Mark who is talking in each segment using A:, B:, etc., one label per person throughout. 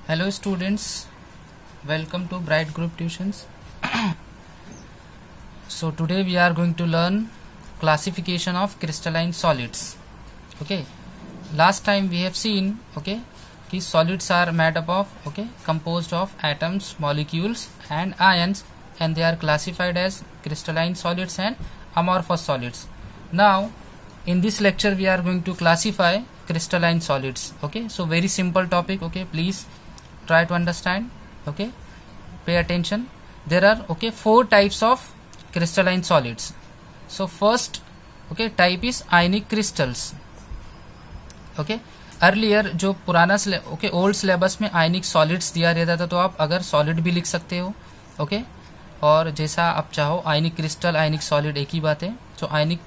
A: Hello students, welcome to Bright Group Tuitions. So today we are going to learn classification of crystalline solids. Okay, last time we have seen कि solids are made up of composed of atoms, molecules and ions, and they are classified as crystalline solids and amorphous solids. Now in this lecture we are going to classify crystalline solids. Okay, so very simple topic. Okay, please try to understand. Okay, pay attention. There are four types of crystalline solids. So first type is ionic crystals. Okay, earlier जो पुराना old syllabus में आयनिक solids दिया रहता था, तो आप अगर solid भी लिख सकते हो. ओके, और जैसा आप चाहो आयनिक क्रिस्टल आयनिक सॉलिड एक ही बात है. So ionic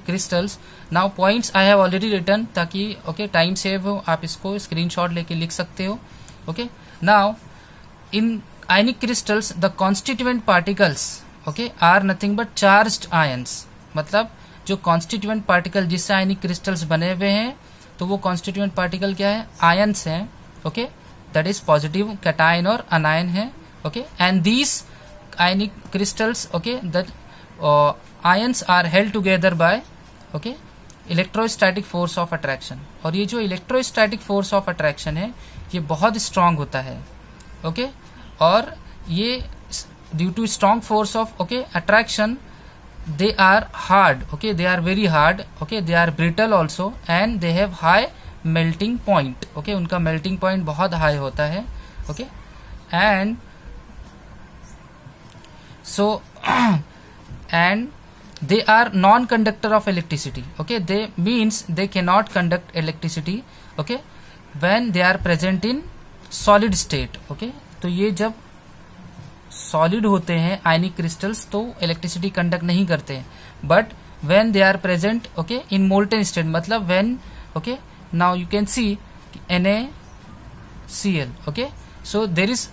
A: crystals. Now points I have already written, ताकि टाइम सेव हो, आप इसको स्क्रीनशॉट लेके लिख सकते हो. Okay, now in ionic crystals the constituent particles are nothing but charged ions. मतलब जो कॉन्स्टिट्यूएंट पार्टिकल जिससे आयनिक क्रिस्टल्स बने हुए हैं, तो वो कॉन्स्टिट्यूएंट पार्टिकल क्या है? आयंस हैं. Okay, that is positive cation और अनायन है. Okay, and these ionic crystals that ions are held together by electrostatic force of attraction. और ये जो इलेक्ट्रोस्टैटिक फोर्स ऑफ अट्रैक्शन है, ये बहुत स्ट्रांग होता है. ओके, और ये due to strong force of attraction they are hard. They are very hard. They are brittle also and they have high melting point. उनका melting point बहुत high होता है. And so and they are non-conductor of electricity. They means they cannot conduct electricity when they are present in solid state. तो ये जब solid होते हैं ionic crystals, तो इलेक्ट्रिसिटी कंडक्ट नहीं करते हैं. But when they are present in molten state, मतलब when now you can see NaCl. So there is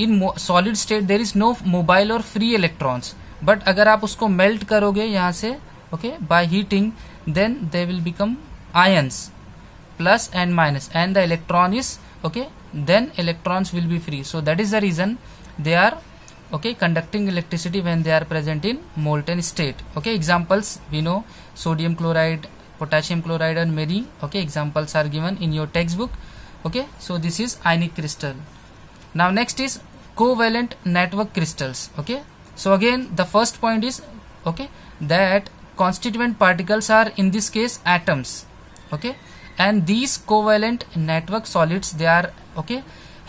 A: in solid state there is no mobile और फ्री इलेक्ट्रॉन्स. बट अगर आप उसको melt करोगे यहाँ से by heating, then they will become ions plus and minus, and the electron is then electrons will be free. So that is the reason they are conducting electricity when they are present in molten state. Examples we know: sodium chloride, potassium chloride and many examples are given in your textbook. So this is ionic crystal. Now next is covalent network crystals. So again the first point is that constituent particles are in this case atoms. And these covalent network solids, they are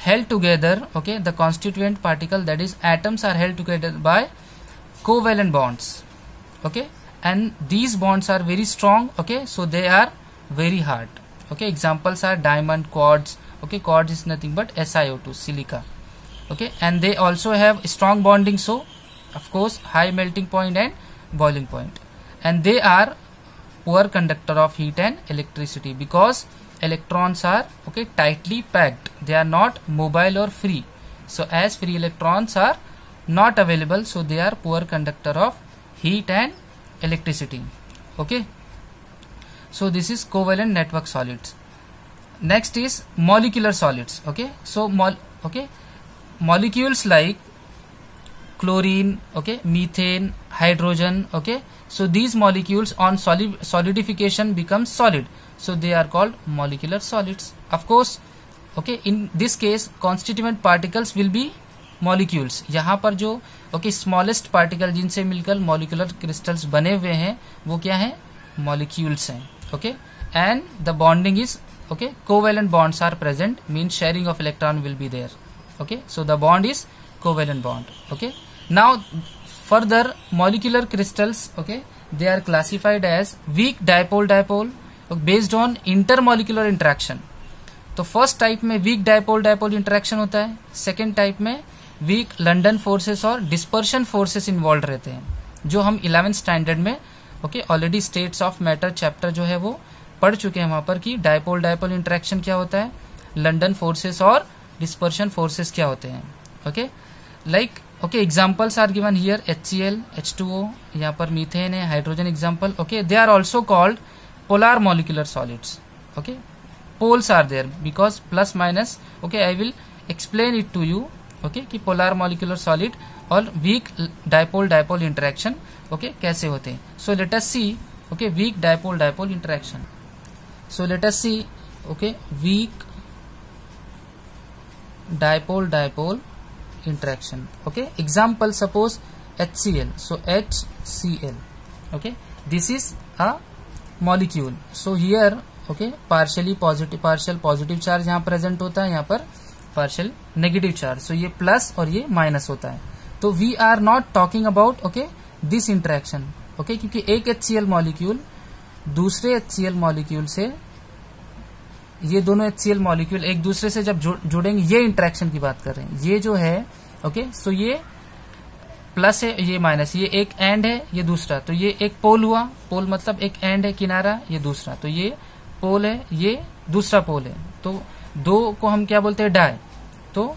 A: held together. The constituent particle, that is atoms, are held together by covalent bonds. And these bonds are very strong. So they are very hard. Examples are diamond, quartz. Quartz is nothing but SiO2, silica. And they also have strong bonding, so of course high melting point and boiling point. And they are poor conductor of heat and electricity, because electrons are tightly packed. They are not mobile or free. So as free electrons are not available, so they are poor conductor of heat and electricity. So this is covalent network solids. Next is molecular solids. So molecules like chlorine, methane, hydrogen. So these molecules on solidification become solid, so they are called molecular solids. Of course in this case constituent particles will be molecules. यहाँ पर जो smallest particle जिनसे मिलकर molecular crystals बने हुए हैं, वो क्या है? molecules हैं. And the bonding is covalent bonds are present, means sharing of electron will be there. So the bond is covalent bond. Now further molecular crystals, they are classified as weak dipole based on intermolecular interaction. तो first type में week dipole interaction होता है. Second type में week London forces और dispersion forces involve रहते हैं, जो हम 11th स्टैंडर्ड में already states of matter chapter जो है वो पढ़ चुके हैं. वहां पर कि डायपोल इंटरेक्शन क्या होता है, लंडन फोर्सेस और डिस्पर्शन फोर्सेस क्या होते हैं. Like examples are given here: HCl, H2O, यहाँ पर मीथेन है, hydrogen example. They are also called polar molecular solids. poles are there because plus minus. Okay, I will explain it to you. Okay, कि polar molecular solid और weak dipole dipole interaction okay कैसे होते हैं. So let us see okay weak dipole dipole interaction. So let us see okay weak dipole dipole interaction. Okay, example suppose HCl. So HCl. Okay, this is a molecule. So here okay partially positive partial positive charge यहाँ present होता है, यहाँ पर partial negative charge. So ये plus और ये minus होता है. तो we are not talking about okay this interaction. okay, क्योंकि एक HCl मॉलिक्यूल दूसरे HCl मॉलिक्यूल से, ये दोनों HCl मॉलिक्यूल एक दूसरे से जब जुड़ेंगे, ये इंटरेक्शन की बात कर रहे हैं. ये जो है ओके सो ये प्लस है, ये माइनस, ये एक एंड है, ये दूसरा. तो ये एक पोल हुआ. पोल मतलब एक एंड है किनारा, ये दूसरा. तो ये पोल है, ये दूसरा पोल है. तो दो को हम क्या बोलते हैं डाई. तो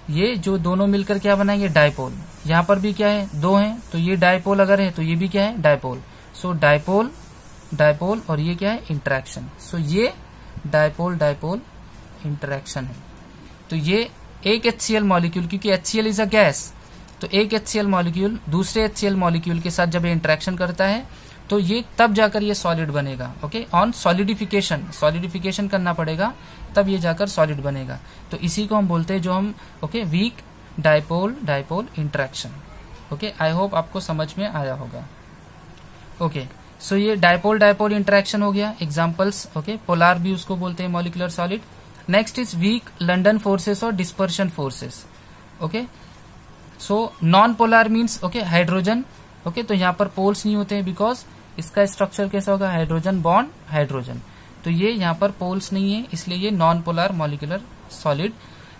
A: ये जो दोनों मिलकर क्या बनाएंगे डाइपोल. यहाँ पर भी क्या है दो हैं, तो ये डाइपोल अगर है तो ये भी क्या है डाइपोल. सो डाइपोल डाइपोल और ये क्या है इंटरेक्शन. सो ये डाइपोल डाइपोल इंटरेक्शन है. तो ये एक HCl मॉलिक्यूल, क्योंकि HCl इज अ गैस, तो एक HCl मॉलिक्यूल दूसरे HCl मॉलिक्यूल के साथ जब ये इंटरेक्शन करता है तो ये तब जाकर ये सॉलिड बनेगा. ओके, ऑन सॉलिडिफिकेशन करना पड़ेगा तब ये जाकर सॉलिड बनेगा. तो इसी को हम बोलते हैं जो हम okay weak dipole dipole interaction. Okay, I hope आपको समझ में आया होगा. ओके, सो ये डाइपोल डाइपोल इंटरेक्शन हो गया. एग्जांपल्स ओके पोलार भी उसको बोलते हैं molecular solid. Next is weak London forces और dispersion forces. Okay, so non polar means okay hydrogen. Okay, तो यहाँ पर पोल्स नहीं होते हैं बिकॉज इसका स्ट्रक्चर कैसा होगा हाइड्रोजन बॉन्ड हाइड्रोजन. तो ये यहाँ पर पोल्स नहीं है, इसलिए ये नॉन पोलार मॉलिक्यूलर सॉलिड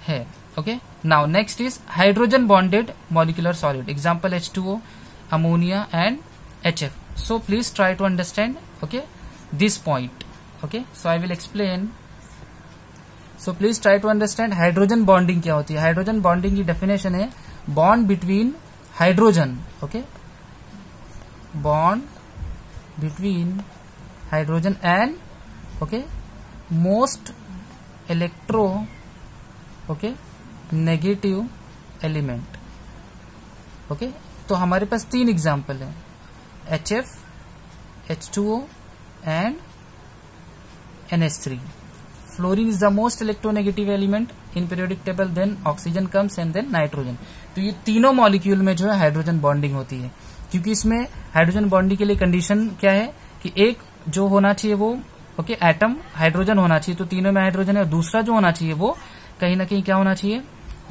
A: है. Okay, now next is hydrogen bonded molecular solid. Example H2O, ammonia and HF. So please try to understand okay this point. Okay, so I will explain. So please try to understand hydrogen bonding क्या होती है. Hydrogen bonding की definition है bond between hydrogen. Okay, bond between hydrogen and okay most electro okay negative element. Okay, तो हमारे पास तीन example है HF, H2O and NH3. Fluorine is the most electronegative element in periodic table, then oxygen comes and then nitrogen. तो ये तीनों molecule में जो है हाइड्रोजन बॉन्डिंग होती है, क्योंकि इसमें हाइड्रोजन बॉन्डिंग के लिए कंडीशन क्या है कि एक जो होना चाहिए वो ओके एटम हाइड्रोजन होना चाहिए, तो तीनों में हाइड्रोजन है. और दूसरा जो होना चाहिए वो कहीं ना कहीं क्या होना चाहिए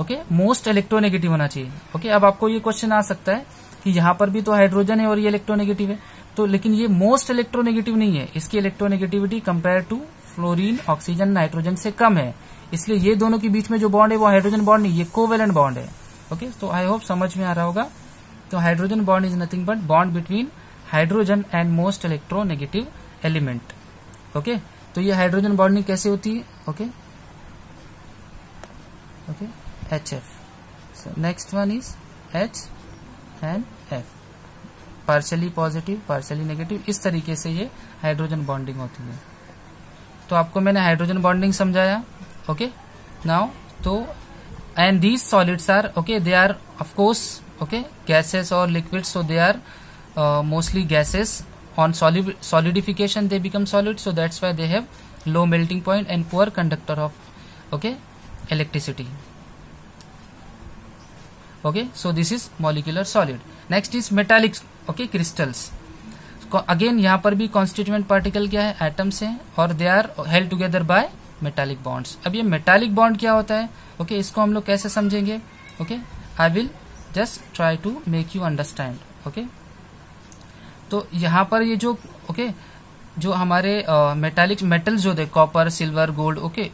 A: ओके मोस्ट इलेक्ट्रोनेगेटिव होना चाहिए. ओके, अब आपको ये क्वेश्चन आ सकता है कि यहाँ पर भी तो हाइड्रोजन है और ये इलेक्ट्रोनेगेटिव है, तो लेकिन ये मोस्ट इलेक्ट्रोनेगेटिव नहीं है. इसकी electronegativity compare to fluorine oxygen nitrogen से कम है, इसलिए ये दोनों के बीच में जो बॉन्ड है वो हाइड्रोजन बॉन्ड नहीं, ये कोवेलेंट बॉन्ड है. ओके, तो आई होप समझ में आ रहा होगा. तो hydrogen bond is nothing but bond between hydrogen and most electronegative element. Okay, तो ये हाइड्रोजन बॉन्डिंग कैसे होती है. Okay okay HF. So next one is H and F, partially positive partially negative. इस तरीके से ये हाइड्रोजन बॉन्डिंग होती है. तो आपको मैंने हाइड्रोजन बॉन्डिंग समझाया. ओके, नाउ तो and these solids are okay they are of course okay gases और liquids. So they are mostly gases. On solidification they become solid, so that's why they have low melting point and poor conductor of okay electricity. Okay, so this is molecular solid. Next is metallic okay crystals. Again यहाँ पर भी constituent particle क्या है atoms हैं और they are held together by metallic bonds. अब ये metallic bond क्या होता है okay इसको हम लोग कैसे समझेंगे. okay I will just try to make you understand. okay, तो यहाँ पर ये जो ओके जो हमारे मेटालिक मेटल्स जो थे कॉपर सिल्वर गोल्ड ओके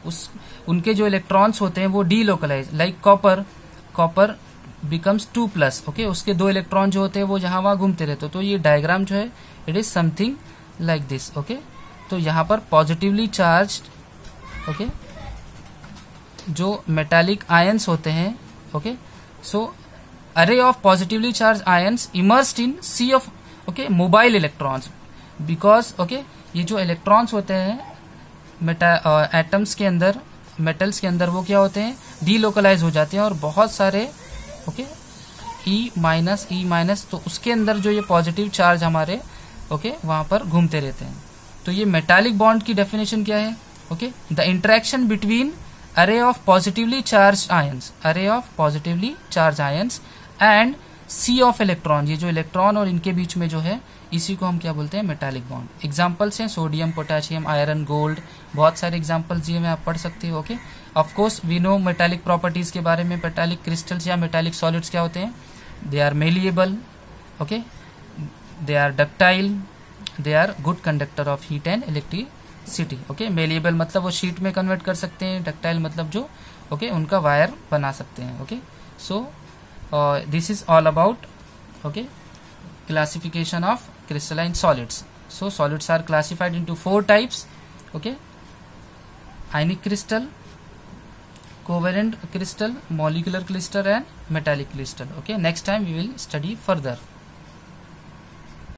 A: उनके जो इलेक्ट्रॉन्स होते हैं वो delocalize. Like copper becomes 2+. Okay, उसके दो इलेक्ट्रॉन जो होते हैं वो जहां वहां घूमते रहते. तो ये डायग्राम जो है it is something like this. Okay, तो यहाँ पर पॉजिटिवली चार्ज्ड ओके जो मेटालिक आयंस होते हैं okay so array of positively charge ions immersed in sea of okay mobile electrons. Because okay ये जो इलेक्ट्रॉन्स होते हैं एटम्स के अंदर, मेटल्स के अंदर वो क्या होते हैं, डीलोकलाइज हो जाते हैं और बहुत सारे ओके ई माइनस, तो उसके अंदर जो ये पॉजिटिव चार्ज हमारे ओके वहां पर घूमते रहते हैं। तो ये मेटालिक बॉन्ड की डेफिनेशन क्या है, okay, the interaction between array of positively charged ions and sea of electron, ये जो इलेक्ट्रॉन और इनके बीच में जो है इसी को हम क्या बोलते हैं, मेटालिक बॉन्ड। एग्जांपल्स हैं सोडियम, पोटेशियम, आयरन, गोल्ड, बहुत सारे एग्जांपल्स दिए में आप पढ़ सकते हो। Okay, of course we know metallic properties के बारे में। मेटालिक क्रिस्टल्स या मेटालिक सॉलिड्स क्या होते हैं, they are malleable, okay, they are ductile, they are good conductor of heat and electricity. Okay, malleable मतलब वो शीट में कन्वर्ट कर सकते हैं, डक्टाइल मतलब जो ओके उनका वायर बना सकते हैं। Okay, so this is all about okay classification of crystalline solids. So solids are classified into 4 types. Okay, ionic crystal, covalent crystal, molecular crystal and metallic crystal. Okay, next time we will study further.